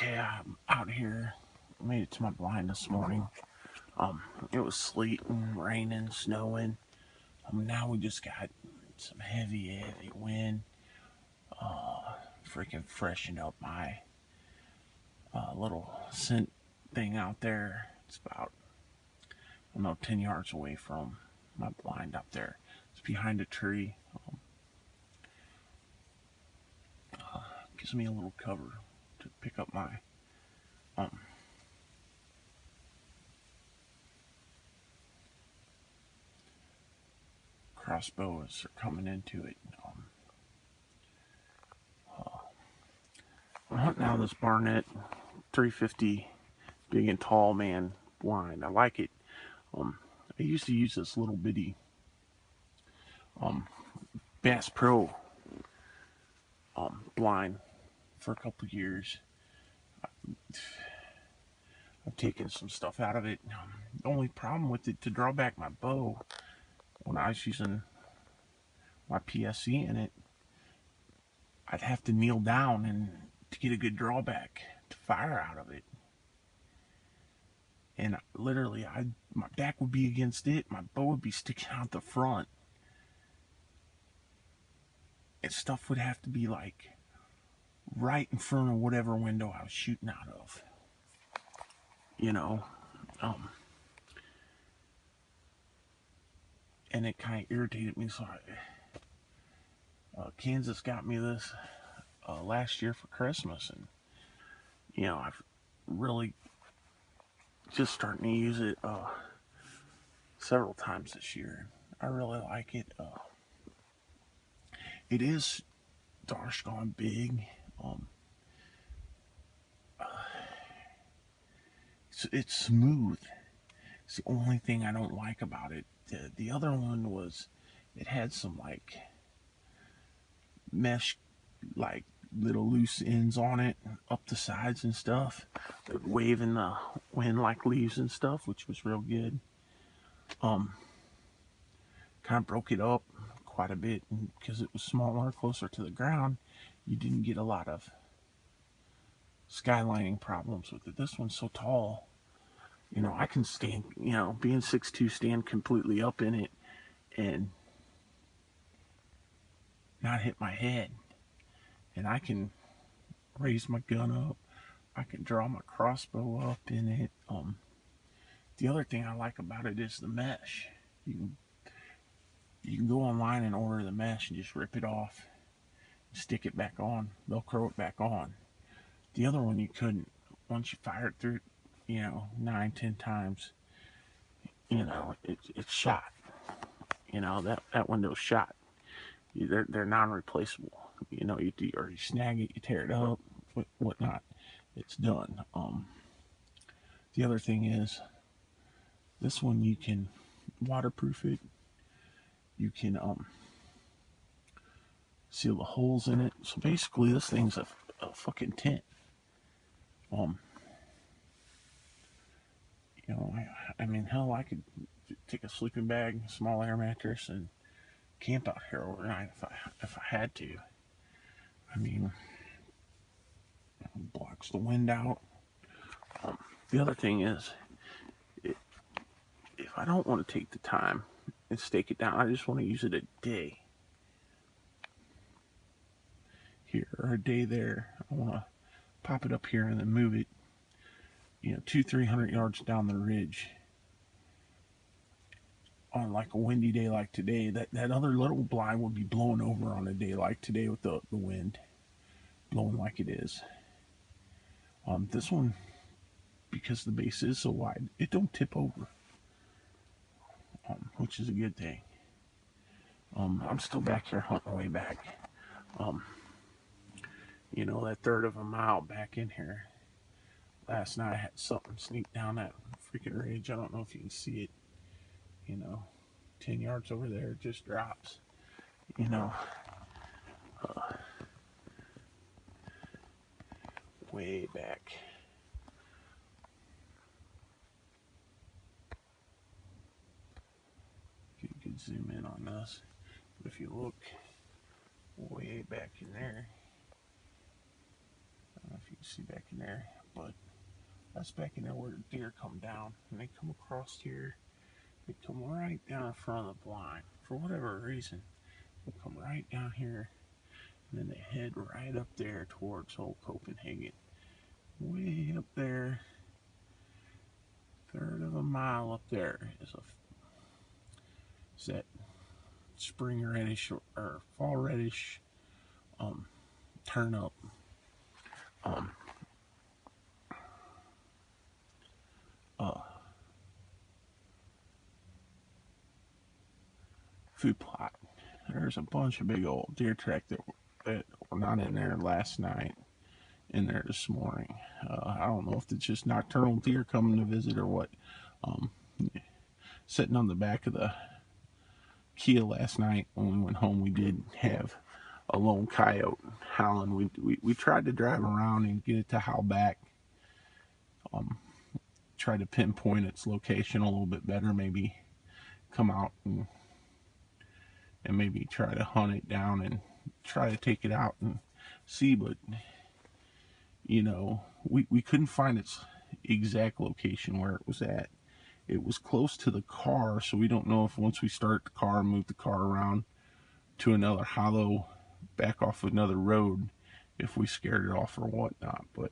Okay, I'm out here. Made it to my blind this morning. It was sleeting, raining, snowing. Now we just got some heavy wind. Freaking freshened up my little scent thing out there. It's about, I don't know, 10 yards away from my blind up there. It's behind a tree. Gives me a little cover to pick up my um, crossbow as they're coming into it. I'm hunting out this Barnett 350 big and tall man blind. I like it. I used to use this little bitty Bass Pro blind for a couple years. I've taken some stuff out of it. The only problem with it, to draw back my bow, when I was using my PSC in it, I'd have to kneel down and to get a good drawback to fire out of it. And literally, my back would be against it, my bow would be sticking out the front, and stuff would have to be like right in front of whatever window I was shooting out of. You know, and it kind of irritated me. So Kansas got me this last year for Christmas, and I've really just starting to use it several times this year. I really like it. It is darsh gone big. It's smooth. It's the only thing I don't like about it. The other one was, it had some like mesh, like little loose ends on it up the sides and stuff, that wave in the wind like leaves and stuff, which was real good. Kind of broke it up quite a bit, and because it was smaller, closer to the ground, you didn't get a lot of skylining problems with it. This one's so tall, I can stand, being 6'2", stand completely up in it and not hit my head. And I can raise my gun up. I can draw my crossbow up in it. The other thing I like about it is the mesh. You can go online and order the mesh and just rip it off, stick it back on, Velcro it back on. The other one you couldn't. Once you fire it through, 9-10 times, it's shot. That window's shot. They're non-replaceable. You snag it, you tear it up, whatnot. It's done. The other thing is, this one you can waterproof it. You can seal the holes in it. So basically, this thing's a fucking tent. I mean, hell, I could take a sleeping bag, small air mattress, and camp out here overnight if I had to. I mean, it blocks the wind out. The other thing is, if I don't want to take the time and stake it down, I just want to use it a day here or a day there. I want to pop it up here and then move it, 200-300 yards down the ridge. On like a windy day like today, that other little blind would be blowing over on a day like today with the wind blowing like it is. This one, because the base is so wide, it don't tip over, which is a good thing. I'm still back here hunting way back. That third of a mile back in here. Last night I had something sneak down that freaking ridge. I don't know if you can see it. 10 yards over there, it just drops. Way back. You could zoom in on this. But if you look way back in there, I don't know if you can see back in there, but that's back in there where the deer come down, and they come across here. They come right down in front of the blind for whatever reason. They come right down here, and then they head right up there towards old Copenhagen. Way up there, third of a mile up there is that spring reddish or fall reddish turnip. Food plot. There's a bunch of big old deer track that were not in there last night, in there this morning. I don't know if it's just nocturnal deer coming to visit or what. Sitting on the back of the Kia last night when we went home, we did have a lone coyote howling. We tried to drive around and get it to howl back. Try to pinpoint its location a little bit better, maybe come out and maybe try to hunt it down and try to take it out and see, but you know, we couldn't find its exact location where it was at. It was close to the car, so we don't know if once we start the car and move the car around to another hollow back off another road, if we scared it off or whatnot. But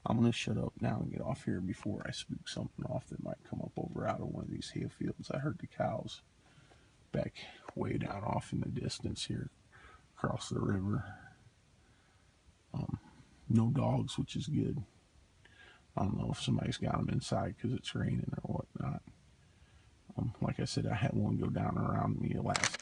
I'm going to shut up now and get off here before I spook something off that might come up over out of one of these hay fields. I heard the cows back way down off in the distance here across the river. No dogs, which is good. I don't know if somebody's got them inside because it's raining or whatnot. Like I said, I had one go down around me last